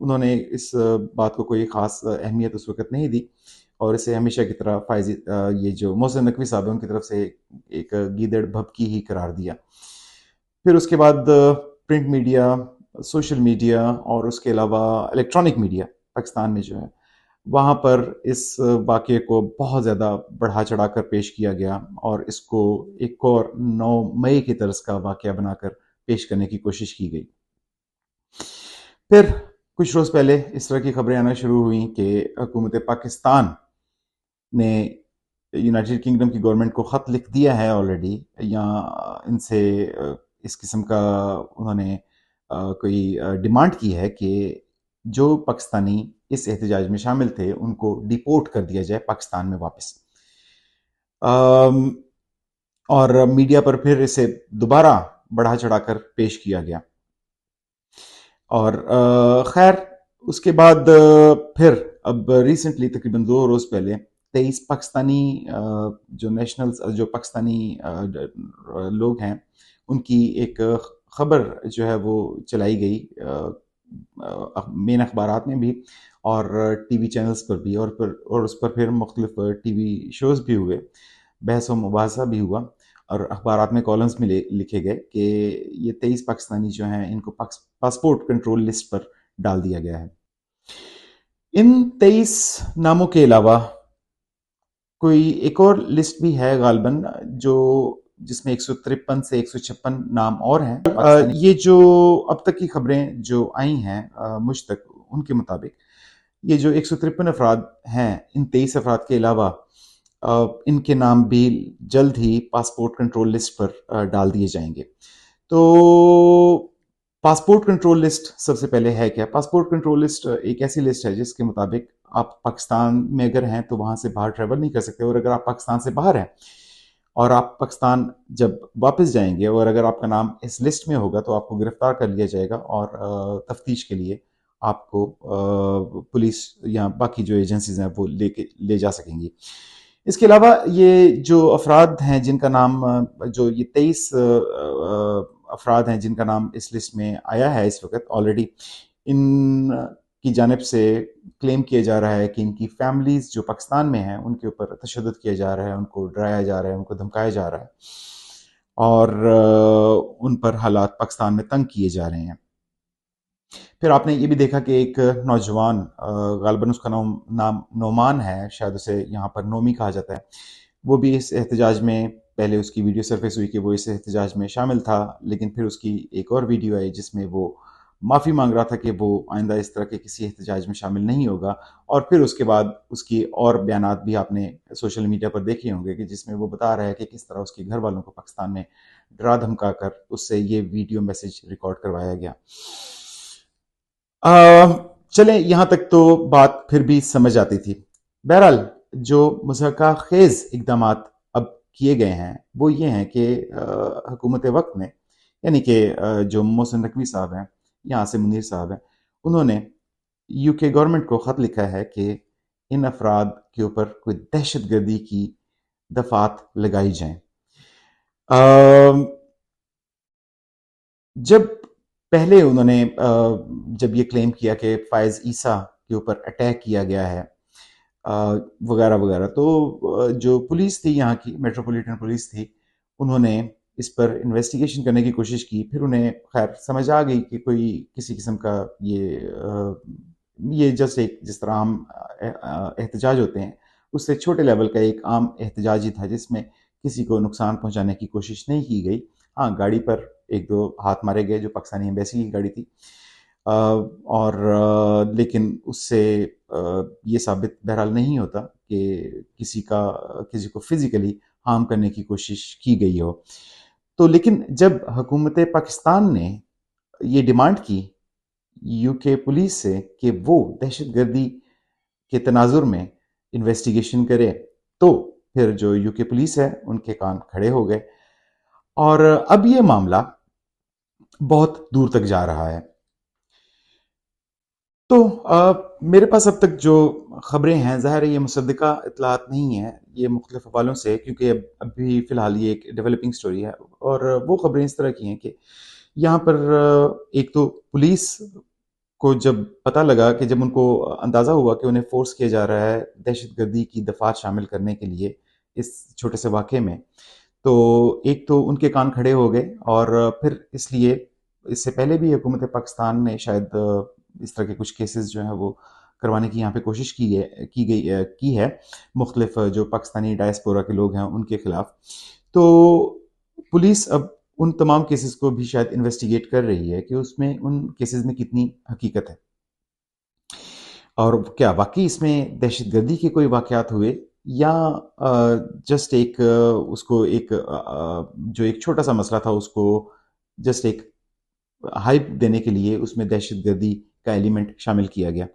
انہوں نے اس بات کو کوئی خاص اہمیت اس وقت نہیں دی، اور اسے ہمیشہ کی طرح یہ جو محسن نقوی صاحب ہیں ان کی طرف سے ایک گیدڑ بھبکی ہی قرار دیا۔ پھر اس کے بعد پرنٹ میڈیا، سوشل میڈیا اور اس کے علاوہ الیکٹرانک میڈیا پاکستان میں جو ہے، وہاں پر اس واقعے کو بہت زیادہ بڑھا چڑھا کر پیش کیا گیا، اور اس کو ایک اور 9 مئی کی طرز کا واقعہ بنا کر پیش کرنے کی کوشش کی گئی۔ پھر کچھ روز پہلے اس طرح کی خبریں آنا شروع ہوئیں کہ حکومت پاکستان نے یونائٹڈ کنگڈم کی گورنمنٹ کو خط لکھ دیا ہے آلریڈی، یا ان سے اس قسم کا انہوں نے کوئی ڈیمانڈ کی ہے کہ جو پاکستانی اس احتجاج میں شامل تھے ان کو ڈیپورٹ کر دیا جائے پاکستان میں واپس۔ اور میڈیا پر پھر اسے دوبارہ بڑھا چڑھا کر پیش کیا گیا، اور خیر اس کے بعد پھر اب ریسنٹلی تقریباً 2 روز پہلے 23 پاکستانی جو پاکستانی لوگ ہیں ان کی ایک خبر جو ہے وہ چلائی گئی مین اخبارات میں بھی اور ٹی وی چینلز پر بھی، اور اس پر پھر مختلف ٹی وی شوز بھی ہوئے، بحث و مباحثہ بھی ہوا، اور اخبارات میں کالمز میں لکھے گئے کہ یہ 23 پاکستانی جو ہیں ان کو پاسپورٹ کنٹرول لسٹ پر ڈال دیا گیا ہے۔ ان 23 ناموں کے علاوہ کوئی ایک اور لسٹ بھی ہے غالباً جس میں 153 سے 156 نام اور ہیں۔ یہ جو اب تک کی خبریں جو آئی ہیں مجھ تک، ان کے مطابق یہ جو 153 افراد ہیں، ان 23 افراد کے علاوہ ان کے نام بھی جلد ہی پاسپورٹ کنٹرول لسٹ پر ڈال دیے جائیں گے۔ تو پاسپورٹ کنٹرول لسٹ سب سے پہلے ہے کیا؟ پاسپورٹ کنٹرول لسٹ ایک ایسی لسٹ ہے جس کے مطابق آپ پاکستان میں اگر ہیں تو وہاں سے باہر ٹریول نہیں کر سکتے، اور اگر آپ پاکستان سے باہر ہیں اور آپ پاکستان جب واپس جائیں گے اور اگر آپ کا نام اس لسٹ میں ہوگا تو آپ کو گرفتار کر لیا جائے گا، اور تفتیش کے لیے آپ کو پولیس یا باقی جو ایجنسیز ہیں وہ لے جا سکیں گی۔ اس کے علاوہ یہ جو افراد ہیں جن کا نام، جو یہ 23 افراد ہیں جن کا نام اس لسٹ میں آیا ہے اس وقت آلریڈی، ان کی جانب سے کلیم کیا جا رہا ہے کہ ان کی فیملیز جو پاکستان میں ہیں ان کے اوپر تشدد کیا جا رہا ہے، ان کو ڈرایا جا رہا ہے، ان کو دھمکایا جا رہا ہے، اور ان پر حالات پاکستان میں تنگ کیے جا رہے ہیں۔ پھر آپ نے یہ بھی دیکھا کہ ایک نوجوان، غالباً اس کا نام نعمان ہے، شاید اسے یہاں پر نومی کہا جاتا ہے، وہ بھی اس احتجاج میں، پہلے اس کی ویڈیو سرفیس ہوئی کہ وہ اس احتجاج میں شامل تھا، لیکن پھر اس کی ایک اور ویڈیو آئی جس میں وہ معافی مانگ رہا تھا کہ وہ آئندہ اس طرح کے کسی احتجاج میں شامل نہیں ہوگا، اور پھر اس کے بعد اس کی اور بیانات بھی آپ نے سوشل میڈیا پر دیکھے ہوں گے کہ جس میں وہ بتا رہا ہے کہ کس طرح اس کے گھر والوں کو پاکستان میں ڈرا دھمکا کر اس سے یہ ویڈیو میسج ریکارڈ کروایا گیا۔ چلیں یہاں تک تو بات پھر بھی سمجھ آتی تھی۔ بہرحال جو مضحکہ خیز اقدامات اب کیے گئے ہیں وہ یہ ہیں کہ حکومت وقت نے، یعنی کہ جو محسن نقوی صاحب ہیں، یہاں سے منیر صاحب ہیں، انہوں نے یو کے گورنمنٹ کو خط لکھا ہے کہ ان افراد کے اوپر کوئی دہشت گردی کی دفعات لگائی جائیں۔ جب پہلے انہوں نے جب یہ کلیم کیا کہ فائز عیسیٰ کے اوپر اٹیک کیا گیا ہے وغیرہ وغیرہ، تو جو پولیس تھی، یہاں کی میٹروپولیٹن پولیس تھی، انہوں نے اس پر انویسٹیگیشن کرنے کی کوشش کی۔ پھر انہیں خیر سمجھ آ گئی کہ کوئی کسی قسم کا یہ جس طرح عام احتجاج ہوتے ہیں اس سے چھوٹے لیول کا ایک عام احتجاج ہی تھا جس میں کسی کو نقصان پہنچانے کی کوشش نہیں کی گئی۔ ہاں، گاڑی پر 1-2 ہاتھ مارے گئے جو پاکستانی ایمبیسی کی گاڑی تھی، اور لیکن اس سے یہ ثابت بہرحال نہیں ہوتا کہ کسی کو فزیکلی ہارم کرنے کی کوشش کی گئی ہو۔ تو لیکن جب حکومت پاکستان نے یہ ڈیمانڈ کی یو کے پولیس سے کہ وہ دہشت گردی کے تناظر میں انویسٹیگیشن کرے، تو پھر جو یو کے پولیس ہے ان کے کان کھڑے ہو گئے، اور اب یہ معاملہ بہت دور تک جا رہا ہے۔ تو میرے پاس اب تک جو خبریں ہیں، ظاہر ہے یہ مصدقہ اطلاعات نہیں ہیں، یہ مختلف حوالوں سے، کیونکہ ابھی فی الحال یہ ایک ڈیولپنگ سٹوری ہے، اور وہ خبریں اس طرح کی ہیں کہ یہاں پر ایک تو پولیس کو جب پتہ لگا کہ جب ان کو اندازہ ہوا کہ انہیں فورس کیا جا رہا ہے دہشت گردی کی دفعات شامل کرنے کے لیے اس چھوٹے سے واقعے میں، تو ایک تو ان کے کان کھڑے ہو گئے، اور پھر اس لیے اس سے پہلے بھی حکومت پاکستان نے شاید اس طرح کے کچھ کیسز جو ہیں وہ کروانے کی یہاں پہ کوشش کی ہے مختلف جو پاکستانی ڈائسپورا کے لوگ ہیں ان کے خلاف. تو پولیس اب ان تمام کیسز کو بھی شاید انویسٹیگیٹ کر رہی ہے کہ اس میں ان کیسز میں کتنی حقیقت ہے، اور کیا واقعی اس میں دہشت گردی کے کوئی واقعات ہوئے، یا جسٹ ایک اس کو ایک جو ایک چھوٹا سا مسئلہ تھا اس کو جسٹ ایک ہائپ دینے کے لیے اس میں دہشت گردی کا ایلیمنٹ شامل کیا گیا.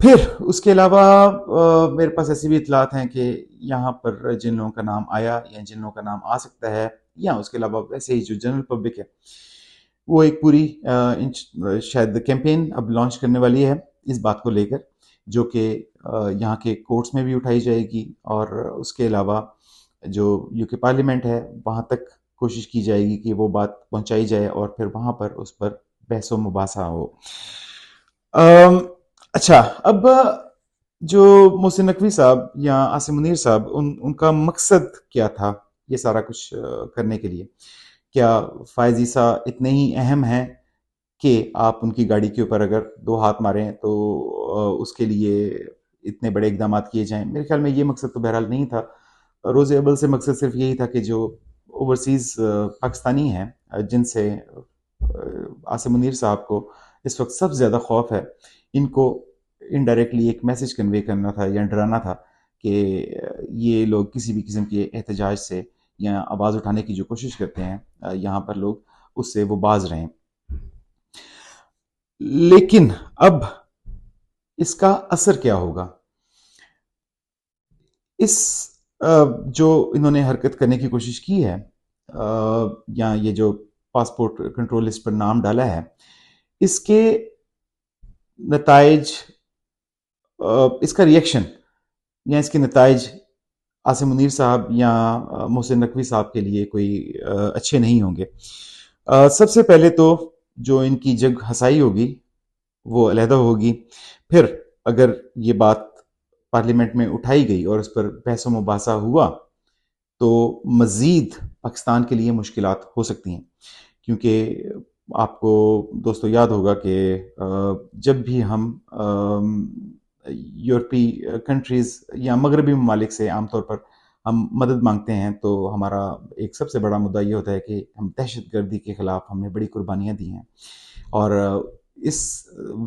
پھر اس کے علاوہ میرے پاس ایسی بھی اطلاعات ہیں کہ یہاں پر جن لوگوں کا نام آیا یا جن لوگوں کا نام آ سکتا ہے، یا اس کے علاوہ ویسے ہی جو جنرل پبلک ہے وہ ایک پوری شاید کیمپین اب لانچ کرنے والی ہے اس بات کو لے کر، جو کہ یہاں کے کورٹس میں بھی اٹھائی جائے گی، اور اس کے علاوہ جو یو کے پارلیمنٹ ہے وہاں تک کوشش کی جائے گی کہ وہ بات پہنچائی جائے اور پھر وہاں پر اس پر بحث و مباحثہ ہو. اچھا، اب جو محسن نقوی صاحب یا عاصم منیر صاحب ان کا مقصد کیا تھا یہ سارا کچھ کرنے کے لیے؟ کیا فائز عیسیٰ اتنے ہی اہم ہیں کہ آپ ان کی گاڑی کے اوپر اگر 2 ہاتھ ماریں تو اس کے لیے اتنے بڑے اقدامات کیے جائیں؟ میرے خیال میں یہ مقصد تو بہرحال نہیں تھا. روز اول سے مقصد صرف یہی تھا کہ جو اوورسیز پاکستانی ہیں جن سے عاصم منیر صاحب کو اس وقت سب سے زیادہ خوف ہے، ان کو انڈائریکٹلی ایک میسج کنوے کرنا تھا یا ڈرانا تھا کہ یہ لوگ کسی بھی قسم کے احتجاج سے یا آواز اٹھانے کی جو کوشش کرتے ہیں یہاں پر لوگ، اس سے وہ باز رہیں. لیکن اب اس کا اثر کیا ہوگا؟ اس جو انہوں نے حرکت کرنے کی کوشش کی ہے یا یہ جو پاسپورٹ کنٹرول لسٹ پر نام ڈالا ہے، اس کے نتائج، اس کا ریئیکشن یا اس کے نتائج عاصم منیر صاحب یا محسن نقوی صاحب کے لیے کوئی اچھے نہیں ہوں گے. سب سے پہلے تو جو ان کی جگ ہسائی ہوگی وہ علیحدہ ہوگی. پھر اگر یہ بات پارلیمنٹ میں اٹھائی گئی اور اس پر بحث و مباحثہ ہوا تو مزید پاکستان کے لیے مشکلات ہو سکتی ہیں، کیونکہ آپ کو دوستو یاد ہوگا کہ جب بھی ہم یورپی کنٹریز یا مغربی ممالک سے عام طور پر ہم مدد مانگتے ہیں تو ہمارا ایک سب سے بڑا مدعا یہ ہوتا ہے کہ ہم دہشت گردی کے خلاف ہم نے بڑی قربانیاں دی ہیں اور اس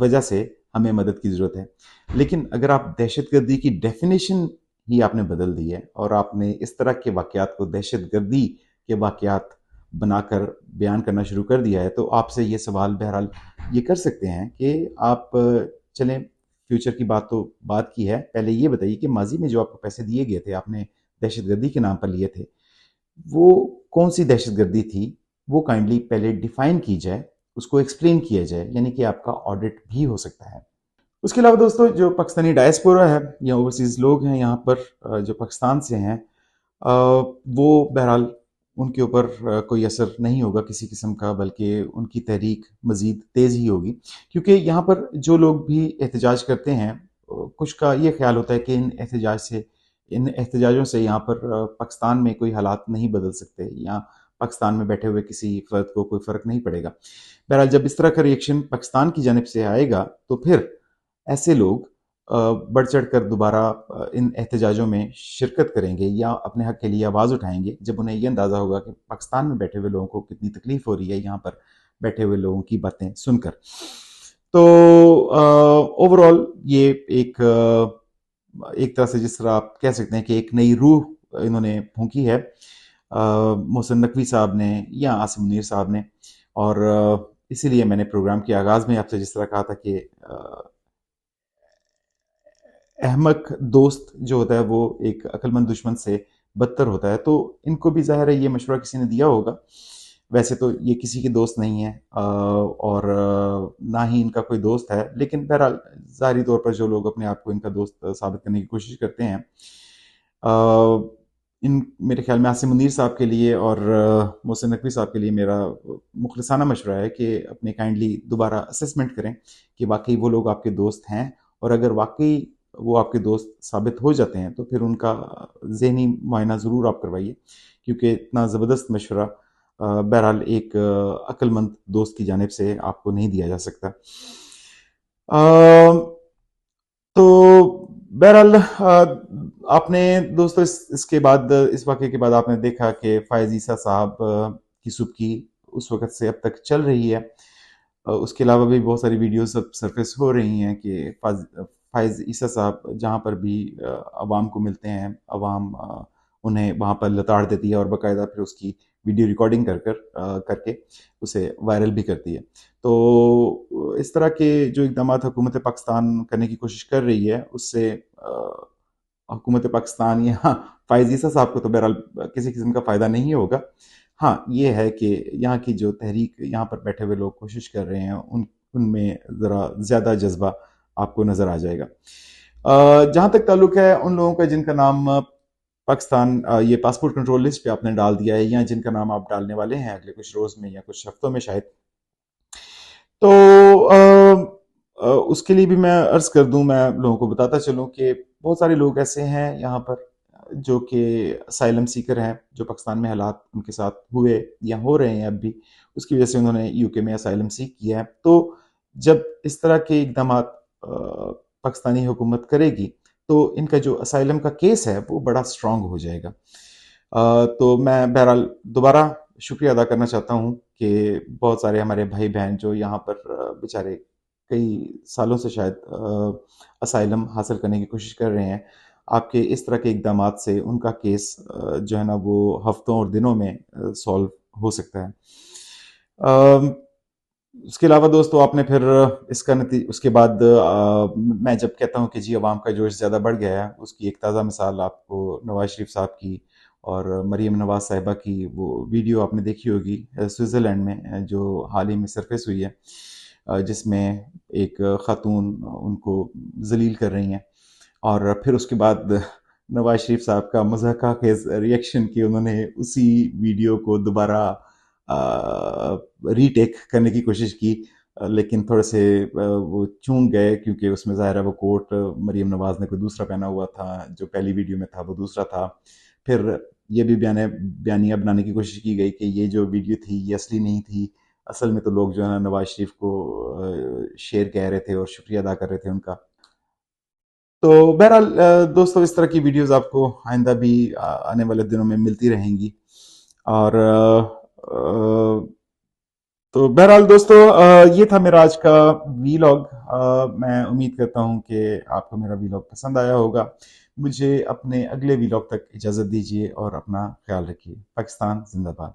وجہ سے ہمیں مدد کی ضرورت ہے. لیکن اگر آپ دہشت گردی کی ڈیفینیشن ہی آپ نے بدل دی ہے اور آپ نے اس طرح کے واقعات کو دہشت گردی کے واقعات بنا کر بیان کرنا شروع کر دیا ہے، تو آپ سے یہ سوال بہرحال یہ کر سکتے ہیں کہ آپ چلیں فیوچر کی بات تو بات کی ہے، پہلے یہ بتائیے کہ ماضی میں جو آپ کو پیسے دیے گئے تھے، آپ نے دہشت گردی کے نام پر لیے تھے، وہ کون سی دہشت گردی تھی؟ وہ کائنڈلی پہلے ڈیفائن کی جائے، اس کو ایکسپلین کیا جائے، یعنی کہ آپ کا آڈٹ بھی ہو سکتا ہے. اس کے علاوہ دوستو جو پاکستانی ڈائسپورا ہے یا اوورسیز لوگ ہیں یہاں پر جو پاکستان سے ہیں، وہ بہرحال ان کے اوپر کوئی اثر نہیں ہوگا کسی قسم کا، بلکہ ان کی تحریک مزید تیز ہی ہوگی، کیونکہ یہاں پر جو لوگ بھی احتجاج کرتے ہیں کچھ کا یہ خیال ہوتا ہے کہ ان احتجاجوں سے یہاں پر پاکستان میں کوئی حالات نہیں بدل سکتے یا پاکستان میں بیٹھے ہوئے کسی فرد کو کوئی فرق نہیں پڑے گا. بہرحال جب اس طرح کا ریئیکشن پاکستان کی جانب سے آئے گا تو پھر ایسے لوگ بڑھ چڑھ کر دوبارہ ان احتجاجوں میں شرکت کریں گے یا اپنے حق کے لیے آواز اٹھائیں گے، جب انہیں یہ اندازہ ہوگا کہ پاکستان میں بیٹھے ہوئے لوگوں کو کتنی تکلیف ہو رہی ہے یہاں پر بیٹھے ہوئے لوگوں کی باتیں سن کر. تو اوور آل یہ ایک طرح سے جس طرح آپ کہہ سکتے ہیں کہ ایک نئی روح انہوں نے پھونکی ہے محسن نقوی صاحب نے یا عاصم منیر صاحب نے، اور اسی لیے میں نے پروگرام کے آغاز میں آپ سے جس طرح کہا تھا کہ احمق دوست جو ہوتا ہے وہ ایک عقل مند دشمن سے بدتر ہوتا ہے، تو ان کو بھی ظاہر ہے یہ مشورہ کسی نے دیا ہوگا. ویسے تو یہ کسی کے دوست نہیں ہیں اور نہ ہی ان کا کوئی دوست ہے، لیکن بہرحال ظاہری طور پر جو لوگ اپنے آپ کو ان کا دوست ثابت کرنے کی کوشش کرتے ہیں، ان میرے خیال میں عاصم منیر صاحب کے لیے اور محسن نقوی صاحب کے لیے میرا مخلصانہ مشورہ ہے کہ اپنے کائنڈلی دوبارہ اسسمنٹ کریں کہ واقعی وہ لوگ آپ کے دوست ہیں، اور اگر واقعی وہ آپ کے دوست ثابت ہو جاتے ہیں تو پھر ان کا ذہنی معائنہ ضرور آپ کروائیے، کیونکہ اتنا زبردست مشورہ بہرحال ایک عقل مند دوست کی جانب سے آپ کو نہیں دیا جا سکتا۔ تو بہرحال آپ نے دوستو اس کے بعد، اس واقعے کے بعد آپ نے دیکھا کہ فائز عیسیٰ صاحب کی سبکی اس وقت سے اب تک چل رہی ہے۔ اس کے علاوہ بھی بہت ساری ویڈیوز اب سرفیس ہو رہی ہیں کہ فائز عیسیٰ صاحب جہاں پر بھی عوام کو ملتے ہیں، عوام انہیں وہاں پر لتاڑ دیتی ہے اور باقاعدہ پھر اس کی ویڈیو ریکارڈنگ کر کے اسے وائرل بھی کرتی ہے۔ تو اس طرح کے جو اقدامات حکومت پاکستان کرنے کی کوشش کر رہی ہے، اس سے حکومت پاکستان یا فائز عیسیٰ صاحب کو تو بہرحال کسی قسم کا فائدہ نہیں ہوگا۔ ہاں یہ ہے کہ یہاں کی جو تحریک یہاں پر بیٹھے ہوئے لوگ کوشش کر رہے ہیں، ان میں ذرا زیادہ جذبہ آپ کو نظر آ جائے گا۔ جہاں تک تعلق ہے ان لوگوں کا جن کا نام پاکستان یہ پاسپورٹ کنٹرول لسٹ پہ آپ نے ڈال دیا ہے، یا جن کا نام آپ ڈالنے والے ہیں اگلے کچھ روز میں یا کچھ ہفتوں میں شاید، تو اس کے لیے بھی میں عرض کر دوں، میں لوگوں کو بتاتا چلوں کہ بہت سارے لوگ ایسے ہیں یہاں پر جو کہ اسائلم سیکر ہیں، جو پاکستان میں حالات ان کے ساتھ ہوئے یا ہو رہے ہیں اب بھی، اس کی وجہ سے انہوں نے یو کے میں اسائلم سیک کیا ہے۔ تو جب اس طرح کے اقدامات پاکستانی حکومت کرے گی تو ان کا جو اسائلم کا کیس ہے وہ بڑا سٹرونگ ہو جائے گا۔ تو میں بہرحال دوبارہ شکریہ ادا کرنا چاہتا ہوں کہ بہت سارے ہمارے بھائی بہن جو یہاں پر بیچارے کئی سالوں سے شاید اسائلم حاصل کرنے کی کوشش کر رہے ہیں، آپ کے اس طرح کے اقدامات سے ان کا کیس جو ہے نا وہ ہفتوں اور دنوں میں سولو ہو سکتا ہے۔ اس کے علاوہ دوستو آپ نے پھر اس کے بعد میں جب کہتا ہوں کہ جی عوام کا جوش زیادہ بڑھ گیا ہے، اس کی ایک تازہ مثال آپ کو نواز شریف صاحب کی اور مریم نواز صاحبہ کی وہ ویڈیو آپ نے دیکھی ہوگی سوئٹزرلینڈ میں، جو حال ہی میں سرفیس ہوئی ہے، جس میں ایک خاتون ان کو ذلیل کر رہی ہیں، اور پھر اس کے بعد نواز شریف صاحب کا مضحکہ خیز ریئیکشن کہ انہوں نے اسی ویڈیو کو دوبارہ ری ٹیک کرنے کی کوشش کی، لیکن تھوڑے سے وہ چونک گئے کیونکہ اس میں ظاہر ہے وہ کوٹ مریم نواز نے کوئی دوسرا پہنا ہوا تھا، جو پہلی ویڈیو میں تھا وہ دوسرا تھا۔ پھر یہ بھی بیانیہ بنانے کی کوشش کی گئی کہ یہ جو ویڈیو تھی یہ اصلی نہیں تھی، اصل میں تو لوگ جو ہے نا نواز شریف کو شیر کہہ رہے تھے اور شکریہ ادا کر رہے تھے ان کا۔ تو بہرحال دوستو اس طرح کی ویڈیوز آپ کو آئندہ بھی آنے والے دنوں میں ملتی رہیں گی، اور تو بہرحال دوستو یہ تھا میرا آج کا ویلاگ۔ میں امید کرتا ہوں کہ آپ کو میرا ویلاگ پسند آیا ہوگا۔ مجھے اپنے اگلے ویلاگ تک اجازت دیجیے اور اپنا خیال رکھیے۔ پاکستان زندہ باد۔